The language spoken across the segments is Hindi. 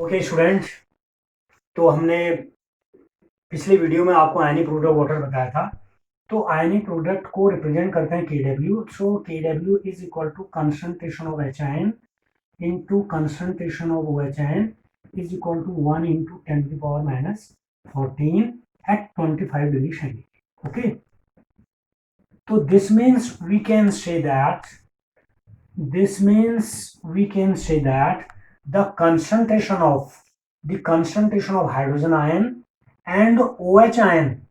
ओके स्टूडेंट, तो हमने पिछले वीडियो में आपको आयनिक प्रोडक्ट वाटर बताया था। तो आयनिक प्रोडक्ट को रिप्रेजेंट करते हैं KW। So KW is equal to concentration of HIN into concentration of OHIN is equal to 1 into 10⁻⁴ at 25 degree centigrade. Okay, तो this means we can say that the concentration of hydrogen ion and OH ion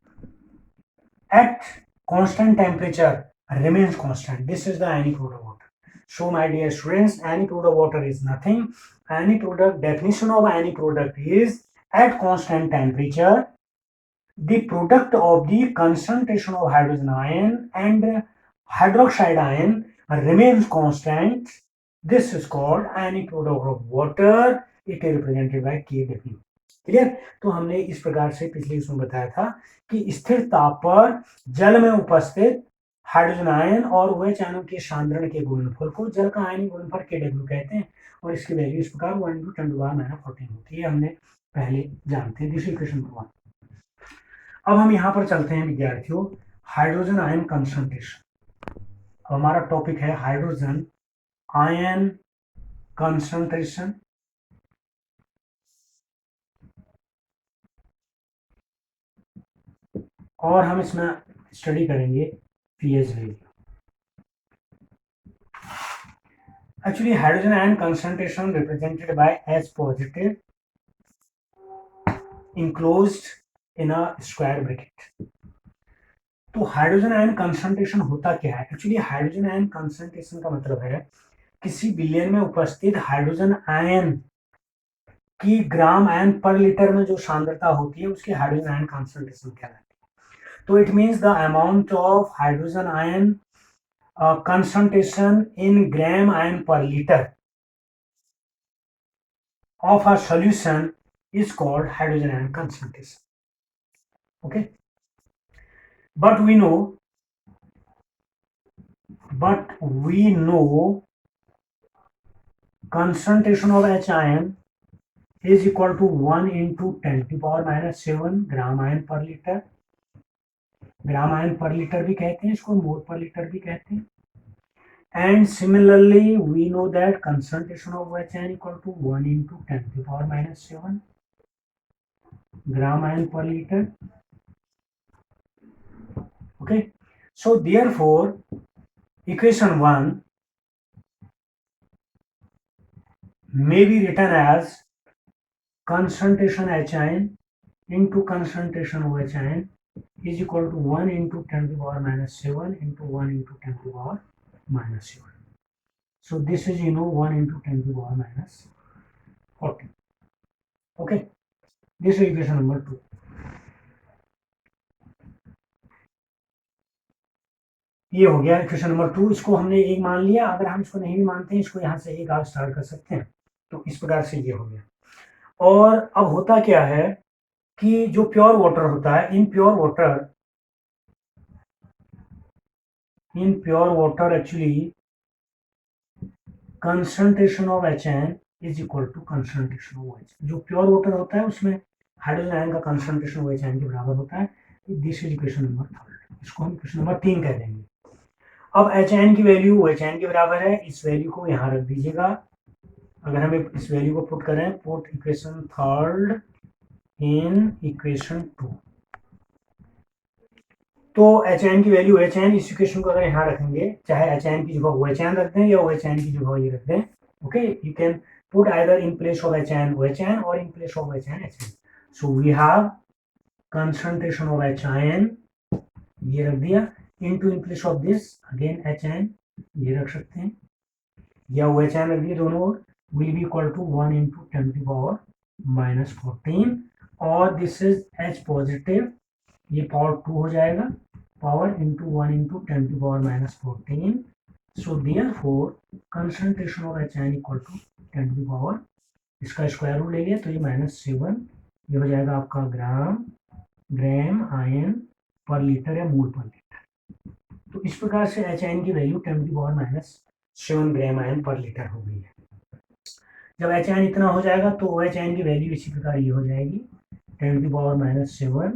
at constant temperature remains constant. This is the ionic product water. So my dear students, ionic product water is nothing. Ionic product definition of ionic product is at constant temperature the product of the concentration of hydrogen ion and hydroxide ion remains constant. This is called ionic product of water. It is represented by KW. Clear. तो हमने इस प्रकार से पिछले इसमें बताया था कि स्थिर ताप पर जल में उपस्थित हाइड्रोजन आयन और OH आयनों के सांद्रण के गुणनफल को जल का आयनिक गुणनफल KW कहते हैं और इसकी वैल्यू इस प्रकार 1 × 10⁻⁴ होती है। हमने पहले जानते हैं। This equation number 1। अब हम यहां पर चलते हैं विद्यार्थियों, हाइड्रोजन आयन कंसंट्रेशन। हमारा टॉपिक है हाइड्रोजन आयन कंसंट्रेशन। और हम इसमें स्टडी करेंगे pH value. Actually hydrogen ion concentration represented by H positive enclosed in a square bracket। तो हाइड्रोजन आयन कंसंट्रेशन होता क्या है? एक्चुअली हाइड्रोजन आयन कंसंट्रेशन का मतलब है किसी विलयन में उपस्थित हाइड्रोजन आयन की ग्राम आयन पर लीटर में जो सांद्रता होती है उसकी हाइड्रोजन आयन कंसंट्रेशन कहलाती है। तो it means the amount of hydrogen ion concentration in gram ion per liter of a solution is called hydrogen ion concentration. Okay, but we know concentration of H ion is equal to 1 into 10⁻⁷ gram ion पर लीटर। ग्राम आयन पर लीटर भी कहते हैं इसको, मोल पर लीटर भी कहते हैं। And similarly, we know that concentration of OH equal to 1 into 10⁻⁷ gram ion per liter. Okay, so therefore, equation 1 may be written as concentration H ion into concentration OH ion is equal to 1 into 10⁻⁷ into 1 into 10⁻⁷. So this is 1 into 10⁻⁴. Okay, this is equation number 2. ये हो गया इक्वेशन नंबर 2। इसको हमने एक मान लिया। अगर हम इसको नहीं भी मानते हैं, इसको यहाँ से एक आप स्टार्ट कर सकते हैं। तो इस प्रकार से ये हो गया। और अब होता क्या है कि जो प्योर वाटर होता है, in pure water actually concentration of HN is equal to concentration of OH। जो प्योर वाटर होता है उसमें हाइड्रोजन आयन का कंसंट्रेशन OH आयन के बराबर होता है। This is equation number 3। इसको हम इक्वेशन नंबर 3 कह देंगे। अब HN की वैल्यू OHN के बराबर है। इस वैल्यू को यहाँ रख दीजिएगा। अगर हम इस वैल्यू को पुट करें, पुट इक्वेशन 3 इन इक्वेशन 2, तो HN की वैल्यू HN, इस इक्वेशन को अगर यहाँ रखेंगे, चाहे HN की जगह OHN रख दें या OHN की जगह ये रख दें। Okay, you can put either in place of HN OHN और in place of HN HN। So we have concentration of HIN, ये रख दिया, into in place of this again HN, ये रख सकते हैं, या OHN रख दिए दोनों ओर, will be equal to 1 into 10⁻⁴ और दिस इज H पॉजिटिव, ये पावर 2 हो जाएगा, power into 1 into 10⁻⁴। So therefore concentration of HN equal to 10⁻, इसका स्क्वायर रूट ले लिया तो ये -7, ये हो जाएगा आपका ग्राम आयन पर लीटर या मोल पर लीटर। तो इस प्रकार से HN की वैल्यू 10⁻⁷ ग्राम आयन पर लीटर हो गई है। जब एच आयन इतना हो जाएगा तो ओ एच आयन की वैल्यू इसी प्रकार ये हो जाएगी 10⁻⁷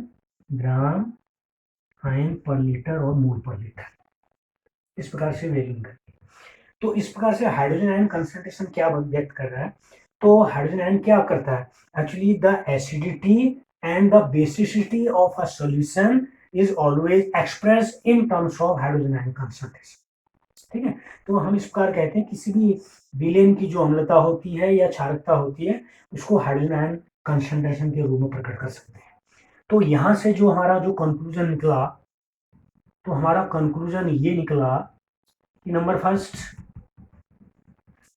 ग्राम आयन पर लीटर और मोल पर लीटर, इस प्रकार से वैल्यू करती है। तो इस प्रकार से हाइड्रोजन आयन कंसंट्रेशन क्या व्यक्त कर रहा है, तो हाइड्रोजन आयन क्या करता है, actually the acidity and the basicity of a solution is always express in terms of hydrogen ion concentration. ठीक है, तो हम इस प्रकार कहते हैं किसी भी विलेन की जो अम्लता होती है या क्षारकता होती है उसको हाइड्रोजन आयन कंसंट्रेशन के रूप में प्रकट कर सकते हैं। तो यहाँ से जो हमारा जो कंक्लूजन निकला, तो हमारा कंक्लूजन ये निकला कि नंबर फर्स्ट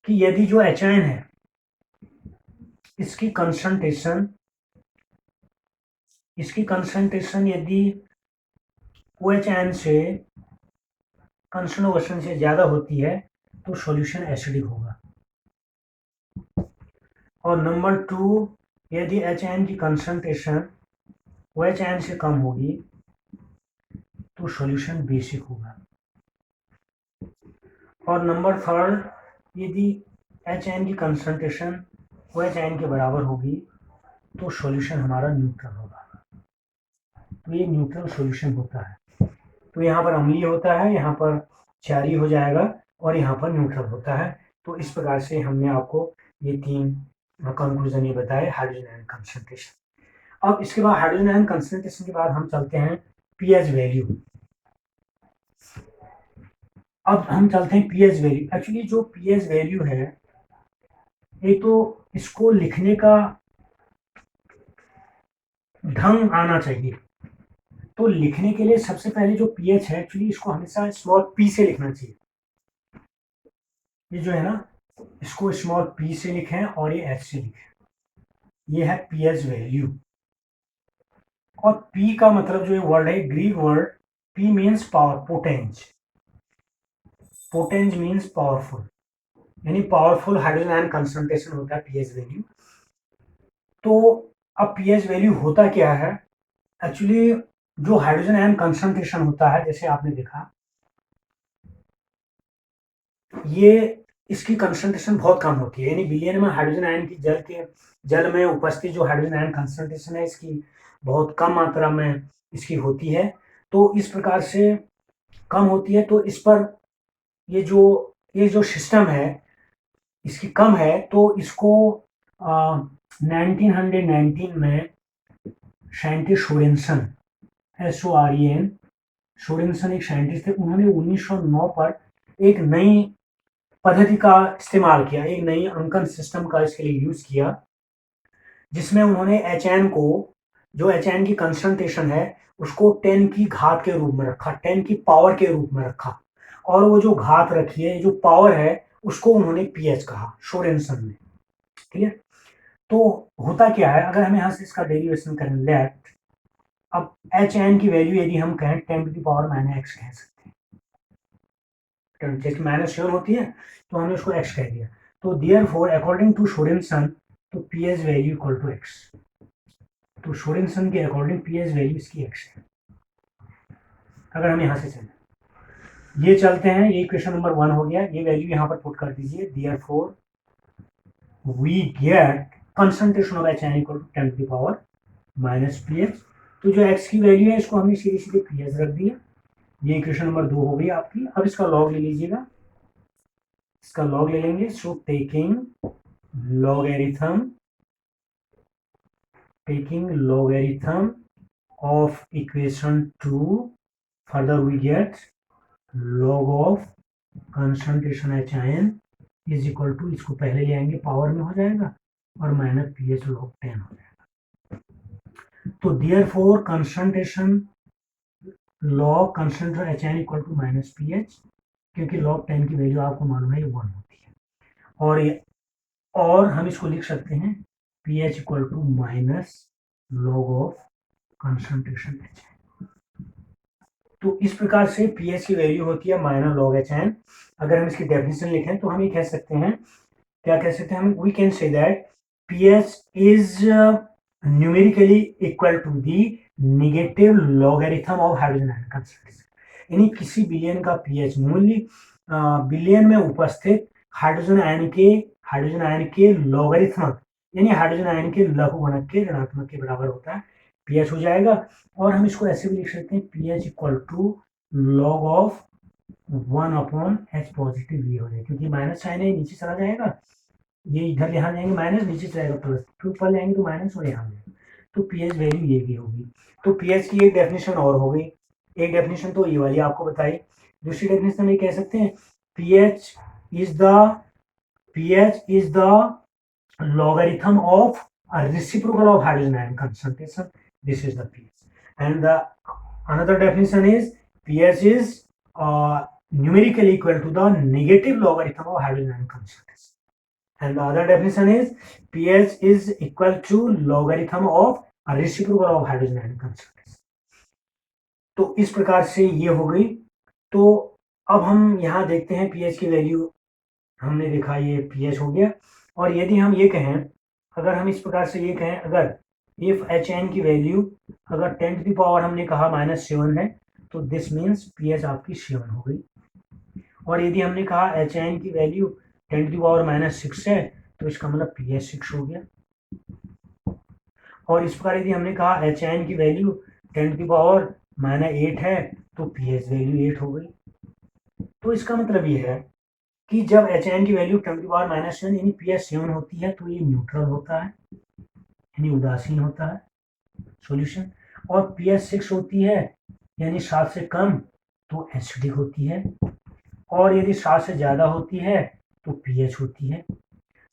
कि यदि जो एच आयन है इसकी कंसंट्रेशन यदि ओ एच आयन से कंसंट्रेशन से ज्यादा होती है तो सॉल्यूशन एसिडिक होगा। और नंबर टू, यदि एच आयन की कंसंट्रेशन ओ एच आयन से कम होगी तो सॉल्यूशन बेसिक होगा। और नंबर थर्ड, यदि एच आयन की कंसंट्रेशन ओ एच आयन के बराबर होगी तो सॉल्यूशन हमारा न्यूट्रल होगा। तो ये न्यूट्रल सॉल्यूशन होता है। तो यहाँ पर अम्लीय होता है, यहाँ पर क्षारीय हो जाएगा और यहाँ पर न्यूट्रल होता है। तो इस प्रकार से हमने आपको ये तीन कंक्लूजन ये बताए हाइड्रोजन आयन कंसंट्रेशन। अब इसके बाद हाइड्रोजन आयन कंसंट्रेशन के बाद हम चलते हैं पीएच वैल्यू। अब हम चलते हैं पीएच वैल्यू। एक्चुअली जो पीएच वैल्यू है ये तो इसको लिखने का ढंग आना चाहिए। तो लिखने के लिए सबसे पहले जो पीएच है एक्चुअली इसको हमेशा स्मॉल पी से लिखना चाहिए। ये जो है ना इसको स्मॉल पी से लिखें और ये एच से लिखें। ये है पीएच वैल्यू। और पी का मतलब जो वर्ड है Greek word P means power, Potenz. Potenz means powerful, यानी पावरफुल हाइड्रोजन आयन कंसंट्रेशन होता है पीएच वैल्यू। तो अब पीएच वैल्यू होता क्या है, एक्चुअली जो हाइड्रोजन आयन कंसंट्रेशन होता है जैसे आपने देखा ये इसकी कंसंट्रेशन बहुत कम होती है, यानी विलयन में हाइड्रोजन आयन की जल में उपस्थित जो हाइड्रोजन आयन कंसंट्रेशन है इसकी बहुत कम मात्रा में इसकी होती है। तो इस प्रकार से कम होती है, तो इस पर ये जो सिस्टम है इसकी कम है। तो इसको 1919 में साइंटिस्ट सोरेनसन, SOREN, सोरेनसन एक साइंटिस्ट थे। उन्होंने 1909 पर एक नई पद्धति का इस्तेमाल किया, एक नई अंकन सिस्टम का इसके लिए यूज किया, जिसमें उन्होंने एच एन को, जो एच एन की कंसंट्रेशन है उसको 10 की घात के रूप में रखा, 10 की पावर के रूप में रखा। और वो जो घात रखी है, जो पावर है उसको उन्होंने पीएच कहा सोरेनसन ने। ठीक है, तो होता क्या है, अगर हम यहाँ से इसका डेरिवेशन करें लेफ्ट, अब एच एन की वैल्यू यदि हम कहें 10⁻⁻x कह सकते हैं, जैसे -7 होती है तो हमने उसको x कह दिया। तो देयरफॉर अकॉर्डिंग टू सोरेनसन तो pH value equal to x। तो सोरेनसन के अकॉर्डिंग पीएच वैल्यू इसकी x है। अगर हम यहाँ से चलें, ये चलते हैं, ये क्वेश्चन नंबर 1 हो गया, ये वैल्यू यहाँ पर पुट कर दीजिए। Therefore we get concentration of H N equal to 10⁻⁻ pH. तो जो x की वैल्यू है इसको हमने सीधे सीधे पीएच रख दिया। ये इक्वेशन नंबर 2 हो गई आपकी। अब इसका लॉग ले लीजिएगा, इसका लॉग ले लेंगे। So taking logarithm of equation 2, further we get log of concentration HIN is equal to, इसको पहले ले आएंगे पावर में हो जाएगा और माइनस pH log 10 हो जाएगा। तो therefore concentration log concentration HIN equal to minus pH, क्योंकि log 10 की वैल्यू आपको मालूम है ये 1 होती है। और हम इसको लिख सकते हैं pH equal to minus log of concentration HIN। तो इस प्रकार से pH की वैल्यू होती है माइनस log HIN। अगर हम इसकी डेफिनेशन लिखें तो हम ये कह सकते हैं, क्या कह सकते हैं हम, we can say that pH is numerically equal to the negative logarithm of hydrogen ion concentration. यानी किसी विलयन का pH मूल्य विलयन में उपस्थित हाइड्रोजन आयन के लॉगरिथमिक यानी हाइड्रोजन आयन के लघुगणक के ऋणात्मक के बराबर होता है, पीएच हो जाएगा। और हम इसको ऐसे भी लिख सकते हैं, pH equal to log of 1/H positive ये हो जाएगा, क्योंकि माइनस साइन है नीचे चला जाएगा, ये इधर यहाँ जाएंगे माइनस, नीचे जाएगा प्लस, फिर ऊपर जाएंगे तो माइनस और यहाँ जाएगा, तो पीएच वैल्यू ये भी होगी। तो पीएच की एक डेफिनेशन और हो गई, एक डेफिनेशन तो ये वाली आपको बताई, दूसरी डेफिनेशन में कह सकते हैं pH is the logarithm of a reciprocal of hydrogen ion concentration. This is the pH. And the another definition is pH is numerically equal to the negative logarithm of hydrogen ion concentration. And the other definition is pH is equal to logarithm of a reciprocal of hydrogen ion concentration. तो इस प्रकार से ये हो गई। तो अब हम यहाँ देखते हैं पीएच की वैल्यू, हमने देखा ये पीएच हो गया। और यदि हम ये कहें, अगर हम इस प्रकार से ये कहें, अगर इफ HN की वैल्यू अगर 10 टू द पावर हमने कहा -7 है, तो दिस मीन्स पीएच आपकी 7 हो गई। और यदि हमने कहा HN की वैल्यू 10 टू द पावर -6 है, तो इसका मतलब पीएच 6 हो गया। और इस प्रकार यदि हमने कहा HN की वैल्यू 10 टू द पावर -8 है, तो पीएच वैल्यू 8 हो गई। तो इसका मतलब ये है कि जब HN की वैल्यू 10 टू द पावर -7 यानी पीएच 7 होती है, तो ये न्यूट्रल होता है यानी उदासीन होता है सॉल्यूशन। और पीएच 6 होती है यानी 7 से कम, तो एसिडिक होती है। और यदि 7 से ज़्यादा होती है तो पीएच होती है।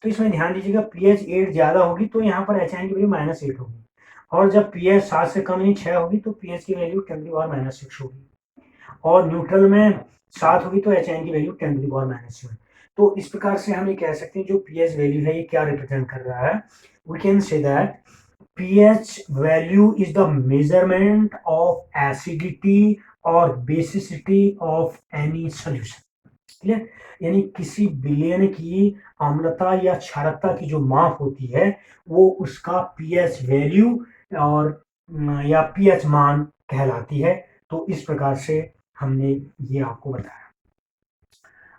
तो इसमें ध्यान दीजिएगा, पीएच 8 ज़्यादा होगी तो यहाँ पर HN की वैल्यू -8 होगी, और जब पीएच 7 से कम यानी 6 होगी तो पीएच की वैल्यू 10 टू द पावर -6 होगी। और न्यूट्रल में 7 होगी तो HN की वैल्यू 10 टू द पावर -7। तो इस प्रकार से हम ये कह सकते हैं जो पीएच वैल्यू है ये क्या रिप्रेजेंट कर रहा है। We can say that pH value is the measurement of acidity or basicity of any solution. Clear, यानी किसी विलयन की अम्लता या क्षारकता की जो माप होती है वो उसका pH वैल्यू और या pH मान कहलाती है। तो इस प्रकार से हमने ये आपको बताया।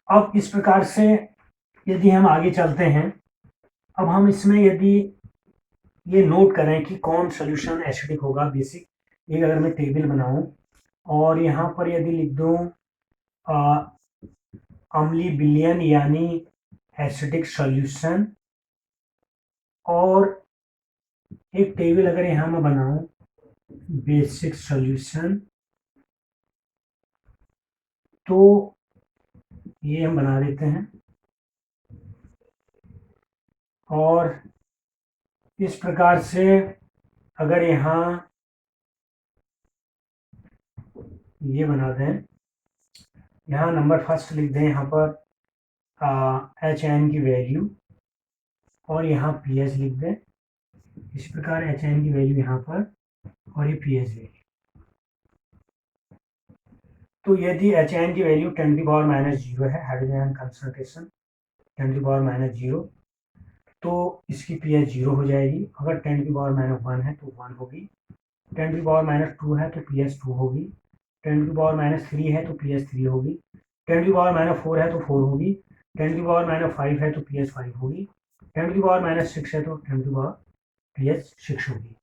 अब इस प्रकार से यदि हम आगे चलते हैं, अब हम इसमें यदि ये नोट करें कि कौन सोल्यूशन एसिडिक होगा, बेसिक एक अगर मैं टेबल बनाऊं और यहाँ पर यदि लिख दूं अम्ली विलयन यानी एसिडिक सॉल्यूशन, और एक टेबल अगर यहाँ मैं बनाऊं बेसिक सॉल्यूशन, तो ये हम बना देते हैं। और इस प्रकार से अगर यहाँ ये बना दें, यहाँ नंबर फर्स्ट लिख दें, यहाँ पर HN की वैल्यू और यहाँ पीएच लिख दें। इस प्रकार HN की वैल्यू यहाँ पर और ये पीएच वैल्यू। तो यदि HN की वैल्यू 10 टू द पावर -0 है, hydrogen ion concentration 10 to the power -0, तो इसकी पीएच 0 हो जाएगी। अगर 10 टू द पावर -1 है तो 1 होगी, 10 टू द पावर -2 है तो पीएच 2 होगी, 10 टू द पावर -3 है तो पीएच 3 होगी, 10 टू द पावर -4 है तो 4 होगी, 10 टू द पावर -5 है तो पीएच 5 होगी, 10 टू द पावर -6 है तो 10 टू द पावर पीएच 6 होगी।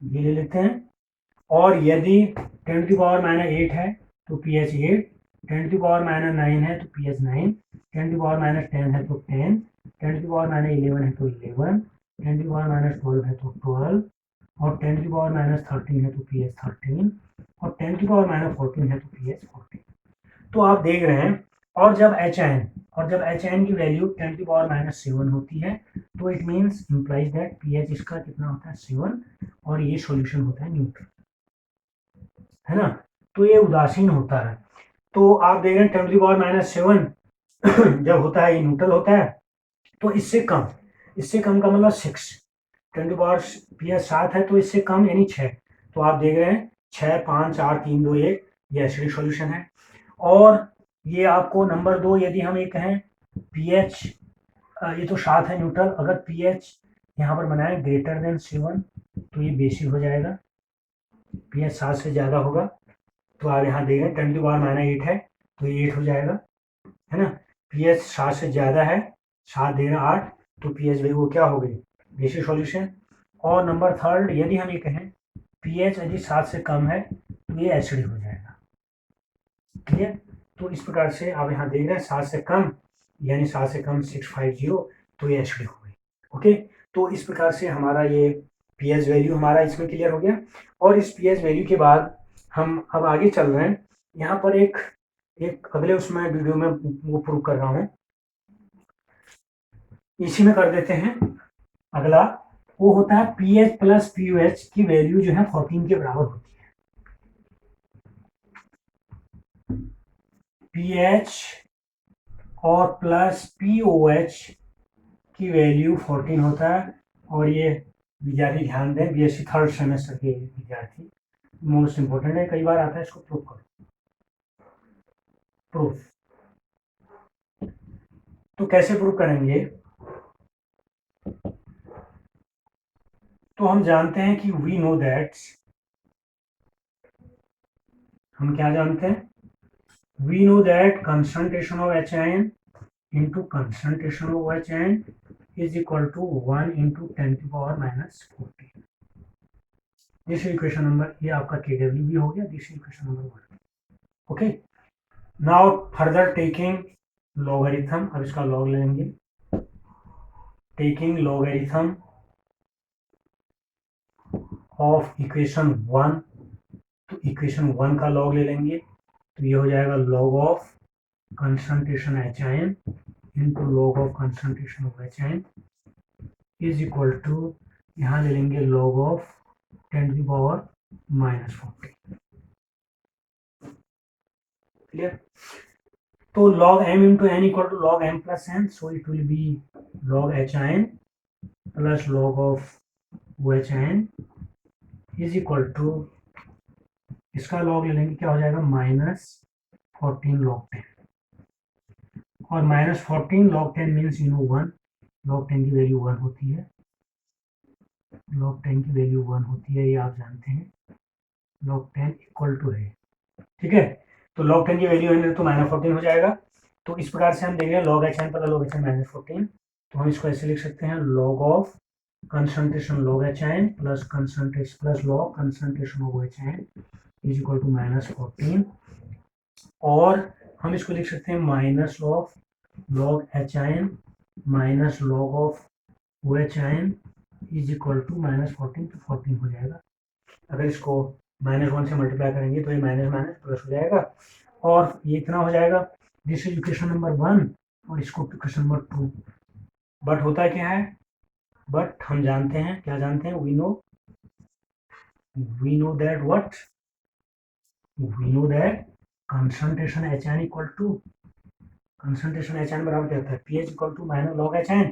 ये ले लेते हैं। और यदि 10 टू द पावर -8 है तो पीएच 8, 10 टू द पावर -9 है तो पीएच 9, 10 टू द पावर -10 है तो 10, 10 टू द पावर -11 है तो 11, 10 टू द पावर -12 है तो 12, और 10 टू द पावर -13 है तो पीएच 13, और 10 टू द पावर -14 है तो पीएच 14। तो आप देख रहे हैं, और जब HN की वैल्यू 10 टू द पावर -7 होती है, तो it means implies that pH इसका कितना होता है 7, और ये सॉल्यूशन होता है न्यूट्रल, है ना। तो ये उदासीन होता है। तो आप देख रहे हैं 10 टू द पावर -7 जब होता है ये न्यूट्रल होता है। तो इससे कम का मतलब 6, 10 टू पावर पीएच 7 है तो इससे कम यानी 6। तो आप देख रहे हैं 6, 5, 4, 3, 2, 1 ये एसिडिक सॉल्यूशन है। और ये आपको नंबर 2, यदि हम ये कहें पीएच ये तो 7 है न्यूट्रल, अगर पीएच यहाँ पर बनाए ग्रेटर देन 7 तो ये बेसिक हो जाएगा, पीएच 7 से ज़्यादा होगा। तो आप यहाँ देख रहे हैं 10 टू पावर -8 है तो ये 8 हो जाएगा, है ना। pH 7 से ज़्यादा है, 7 देना 8, तो pH वैल्यू क्या हो गई, बेसिक सॉल्यूशन। और नंबर थर्ड, यदि हम ये कहें pH यदि 7 से कम है तो ये एसिडिक हो जाएगा। क्लियर। तो इस प्रकार से आप यहाँ देख रहे हैं 7 से कम, यानी 7 से कम 650, तो ये एसिडिक हो गई। ओके, तो इस प्रकार से हमारा ये pH वैल्यू हमारा इसमें क्लियर हो गया। और इस pH वैल्यू के बाद हम अब आगे चल रहे हैं। यहाँ पर एक अगले उसमें वीडियो में वो प्रूव कर रहा हूँ, इसी में कर देते हैं। अगला वो होता है pH प्लस POH की वैल्यू जो है 14 के बराबर होती है। pH और प्लस POH की वैल्यू 14 होता है। और ये विद्यार्थी ध्यान दें, BSc थर्ड सेमेस्टर के विद्यार्थी, मोस्ट इंपोर्टेंट है, कई बार आता है, इसको प्रूव करो। प्रूफ तो कैसे प्रूव करेंगे, तो हम जानते हैं कि वी नो दैट, हम क्या जानते हैं, we know that concentration of HIN into concentration of HIN is equal to 1 into 10 to power minus 14। This equation number, ये आपका KW भी हो गया, this equation number 1। Okay, now further taking logarithm, अब इसका लॉग लेंगे, टेकिंग लॉगरिथम ऑफ इक्वेशन 1, तो इक्वेशन 1 का लॉग ले लेंगे, तो ये हो जाएगा log of concentration HIN into log of concentration of HIN is equal to, यहाँ ले लेंगे log of 10 to the power minus 14। Clear. तो log m into n equal to log m plus n, so it will be log HIN plus log of OHIN is equal to, इसका log ले लेंगे, क्या हो जाएगा, -14 log 10। और -14 log 10 means you know 1, log 10 की वैल्यू 1 होती है, log 10 की वैल्यू 1 होती है, ये आप जानते हैं, log 10 इक्वल टू है, ठीक है। तो log 10 की वैल्यू है तो -14 हो जाएगा। तो इस प्रकार से हम देख रहे हैं log HN पर log HN -14, तो हम इसको ऐसे लिख सकते हैं, log of concentration log HN plus concentration plus log concentration of HN is equal to -14। और हम इसको लिख सकते हैं minus of log HIN minus log of OHIN is equal to -14, तो 14 हो जाएगा। अगर इसको -1 से मल्टीप्लाई करेंगे तो ये माइनस माइनस प्लस हो जाएगा, और ये इतना हो जाएगा। दिस इज इक्वेशन नंबर 1, और इसको इक्वेशन नंबर 2। बट होता क्या है, बट हम जानते हैं, क्या जानते हैं, we know that what, we know that concentration HN equal to, concentration HN बराबर क्या होता है, pH equal to minus log HN।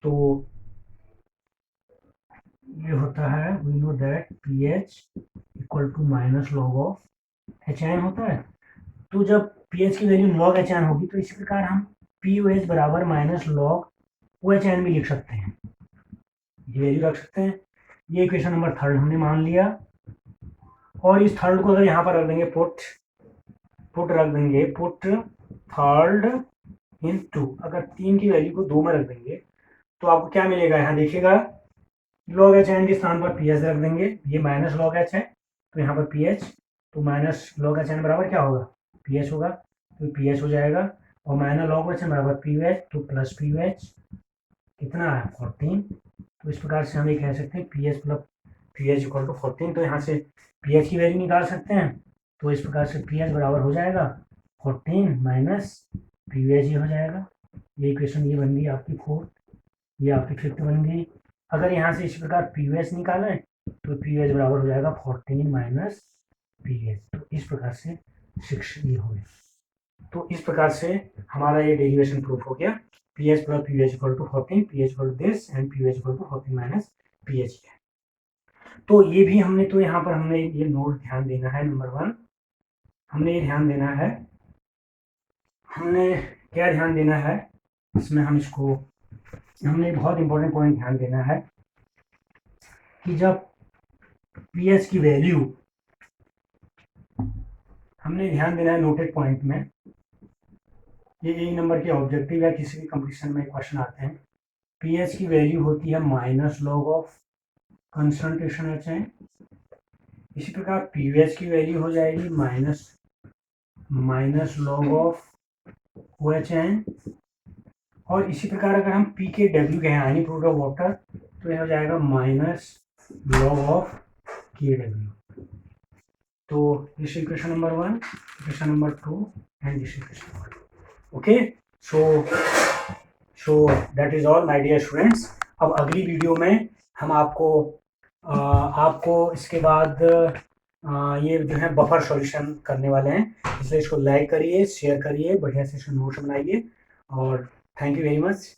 तो ये होता है, we know that pH equal to minus log of HN होता है। तो जब pH की वैल्यू log HN होगी, तो इसी प्रकार हम POH बराबर माइनस log OHN भी लिख सकते हैं, ये वैल्यू रख सकते हैं। ये इक्वेशन नंबर 3 हमने मान लिया। और इस थर्ड को अगर यहाँ पर रख देंगे, पुट रख देंगे, पुट थर्ड इन 2, अगर 3 की वैल्यू को 2 में रख देंगे तो आपको क्या मिलेगा, यहाँ देखिएगा, log HN के स्थान पर pH रख देंगे, ये माइनस log H है, तो यहाँ पर pH, तो माइनस log HN बराबर क्या होगा, pH होगा, तो pH हो जाएगा। और माइनस log HN बराबर POH, तो प्लस POH कितना है, 14। तो इस प्रकार से हम ये कह सकते हैं pH plus pH equal to 14। तो यहाँ से pH की वैल्यू निकाल सकते हैं, तो इस प्रकार से pH बराबर हो जाएगा 14 माइनस POH ही हो जाएगा। ये इक्वेशन ये बन गई आपकी 4, ये आपकी 5th बन गई। अगर यहाँ से इस प्रकार POH निकालें तो POH बराबर हो जाएगा 14 माइनस PH, तो इस प्रकार से 6 ये हो गया। तो इस प्रकार से हमारा ये डेरिवेशन प्रूफ हो गया, pH plus PH equal to 14, pH equal to this and PH equal to 14 minus PH है। तो ये भी हमने, तो यहाँ पर हमने ये नोट ध्यान देना है, नंबर 1 हमने ये ध्यान देना है, हमने क्या ध्यान देना है इसमें, हम इसको, हमने बहुत इंपॉर्टेंट पॉइंट ध्यान देना है कि जब pH की वैल्यू, हमने ध्यान देना है नोटेड पॉइंट में, ये एक नंबर के ऑब्जेक्टिव या किसी भी कंपटीशन में क्वेश्चन आते हैं। पीएच की वैल्यू होती है minus log of concentration H है। इसी प्रकार पीवीएच की वैल्यू हो जाएगी minus log of O H N. और इसी प्रकार अगर हम पी के डब्ल्यू कहें आयनिक प्रोडक्ट ऑफ वाटर, तो यह हो जाएगा minus log of K W. तो this equation number 1, equation number 2 and this equation number 2। Okay, so that is all my dear students. अब अगली वीडियो में हम आपको इसके बाद ये जो है बफर सॉल्यूशन करने वाले हैं, इसलिए इसको लाइक करिए, शेयर करिए, बढ़िया से इसको नोट्स बनाइए। और थैंक यू वेरी मच।